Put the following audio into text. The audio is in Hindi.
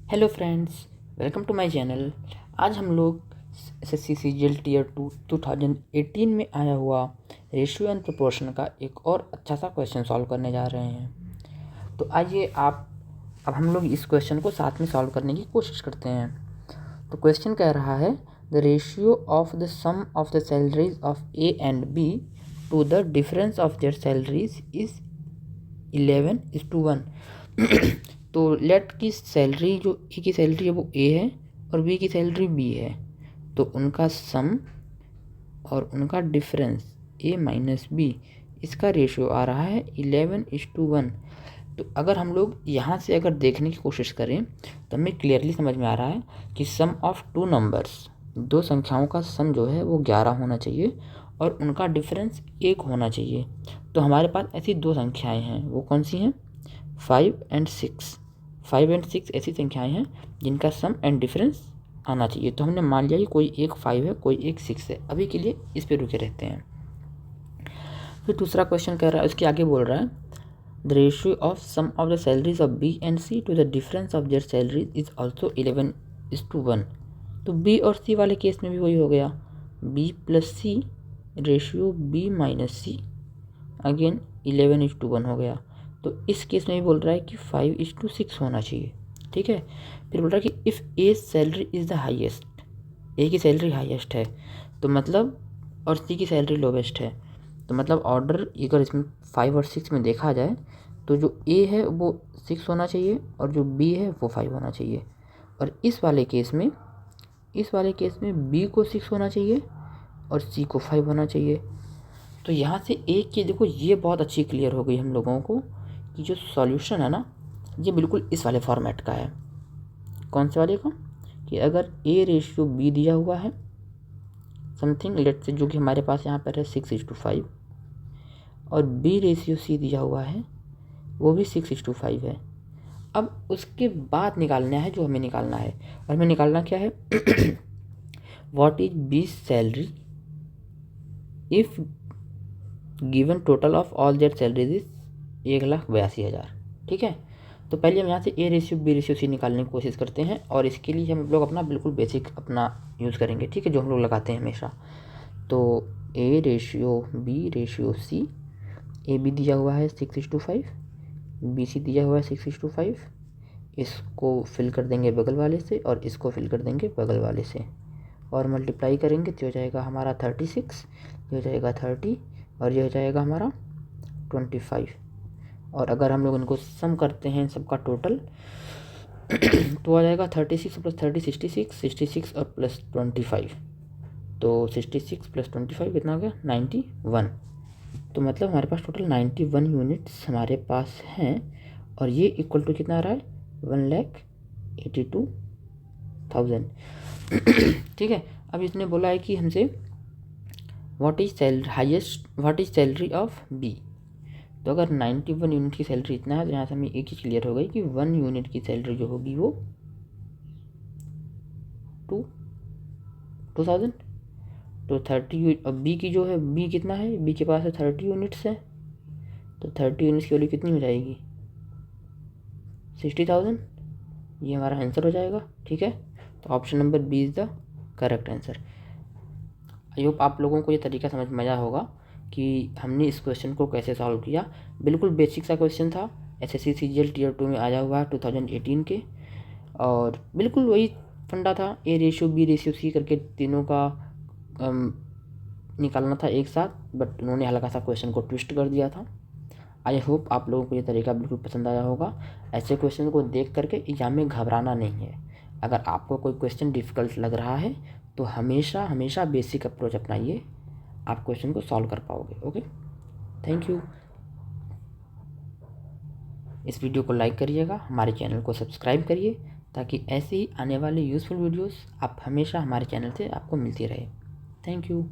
Hello friends, welcome to my channel. आज हम लोग एसएससी सीजीएल टीयर 2 2018 में आया हुआ रेशियो एंड प्रोपोर्शन का एक और अच्छा सा क्वेश्चन सॉल्व करने जा रहे हैं। तो आइए अब हम लोग इस क्वेश्चन को साथ में सॉल्व करने की कोशिश करते हैं। तो क्वेश्चन कह रहा है the ratio of the sum of the salaries of A and B to the difference of their salaries is 11:1। तो लेट की सैलरी जो ए की सैलरी है वो ए है और बी की सैलरी बी है, तो उनका सम और उनका डिफरेंस ए माइनस बी, इसका रेशियो आ रहा है 11:1। तो अगर हम लोग यहाँ से अगर देखने की कोशिश करें तो हमें क्लियरली समझ में आ रहा है कि सम ऑफ टू नंबर्स, दो संख्याओं का सम जो है वो 11 होना चाहिए और उनका डिफरेंस 1 होना चाहिए। तो हमारे पास ऐसी दो संख्याएं हैं, वो कौन सी हैं? 5 एंड 6। 5 एंड 6 ऐसी संख्याएं हैं जिनका सम एंड डिफरेंस आना चाहिए। तो हमने मान लिया कि कोई एक 5 है, कोई एक 6 है। अभी के लिए इस पे रुके रहते हैं। फिर दूसरा क्वेश्चन कह रहा है, उसके आगे बोल रहा है the ratio of sum of the salaries of B and C to the difference of their salaries is also 11:1। तो बी और सी वाले केस में भी वही हो गया, बी प्लस सी रेशियो बी माइनस सी, अगेन 11:1 हो गया। तो इस केस में भी बोल रहा है कि 5:6 होना चाहिए। ठीक है। फिर बोल रहा है कि if A salary is the highest, A की सैलरी हाईएस्ट है तो मतलब, और सी की सैलरी लोवेस्ट है, तो मतलब ऑर्डर अगर इसमें 5 और 6 में देखा जाए तो जो ए है वो 6 होना चाहिए और जो बी है वो 5 होना चाहिए। और इस वाले केस में बी को 6 होना चाहिए और सी को 5 होना चाहिए। तो यहाँ से एक चीज़ देखो, ये बहुत अच्छी क्लियर हो गई हम लोगों को कि जो सॉल्यूशन है ना, ये बिल्कुल इस वाले फॉर्मेट का है। कौन से वाले का? कि अगर ए रेशियो बी दिया हुआ है समथिंग लेट से, जो कि हमारे पास यहाँ पर है 6:5, और बी रेशियो सी दिया हुआ है वो भी 6:5 है। अब उसके बाद निकालना है जो हमें निकालना है, और हमें निकालना क्या है? What is B salary if given total of all their salaries is 1,82,000। ठीक है। तो पहले हम यहाँ से A ratio B ratio C निकालने की कोशिश करते हैं, और इसके लिए हम लोग अपना बिल्कुल बेसिक अपना यूज़ करेंगे। ठीक है, जो हम लोग लगाते हैं हमेशा। तो A ratio B ratio C, A B दिया हुआ है 6:5, बी सी दिया हुआ है 6:5। इसको फिल कर देंगे बगल वाले से और इसको फिल कर देंगे बगल वाले से, और मल्टीप्लाई करेंगे तो हो जाएगा हमारा 36, ये हो जाएगा 30, और ये हो जाएगा हमारा 25। और अगर हम लोग इनको सम करते हैं सबका टोटल तो आ जाएगा 36 प्लस 30 66, 66 और प्लस 25, तो 66 प्लस 25 कितना हो गया? 91। तो मतलब हमारे पास टोटल 91 यूनिट्स हमारे पास हैं, और ये इक्वल टू कितना आ रहा है? 1,82,000। ठीक है। अब इसने बोला है कि हमसे what is salary of B. तो अगर 91 यूनिट की सैलरी इतना है तो यहाँ से हमें एक चीज़ क्लियर हो गई कि 1 यूनिट की सैलरी जो होगी वो 2,000। तो 30, अब बी की जो है, बी कितना है? बी के पास है 30 यूनिट्स है, तो 30 यूनिट्स की वैल्यू कितनी हो जाएगी? 60,000। ये हमारा आंसर हो जाएगा। ठीक है। तो option number B is the correct answer. I hope आप लोगों को ये तरीका समझ में आया होगा कि हमने इस क्वेश्चन को कैसे सॉल्व किया। बिल्कुल बेसिक सा क्वेश्चन था, एसएससी सीजीएल टीयर 2 में आया हुआ है 2018 के, और बिल्कुल वही फंडा था, A ratio B ratio C करके तीनों का निकालना था एक साथ, बट उन्होंने हल्का सा क्वेश्चन को ट्विस्ट कर दिया था। आई होप आप लोगों को ये तरीका बिल्कुल पसंद आया होगा। ऐसे क्वेश्चन को देख करके एग्जाम में घबराना नहीं है। अगर आपको कोई क्वेश्चन डिफ़िकल्ट लग रहा है तो हमेशा हमेशा बेसिक अप्रोच अपनाइए, आप क्वेश्चन को सॉल्व कर पाओगे। Okay, thank you. इस वीडियो को लाइक करिएगा, हमारे चैनल को सब्सक्राइब करिए, ताकि ऐसे ही आने वाले यूज़फुल वीडियोस आप हमेशा हमारे चैनल से आपको मिलती रहे। Thank you.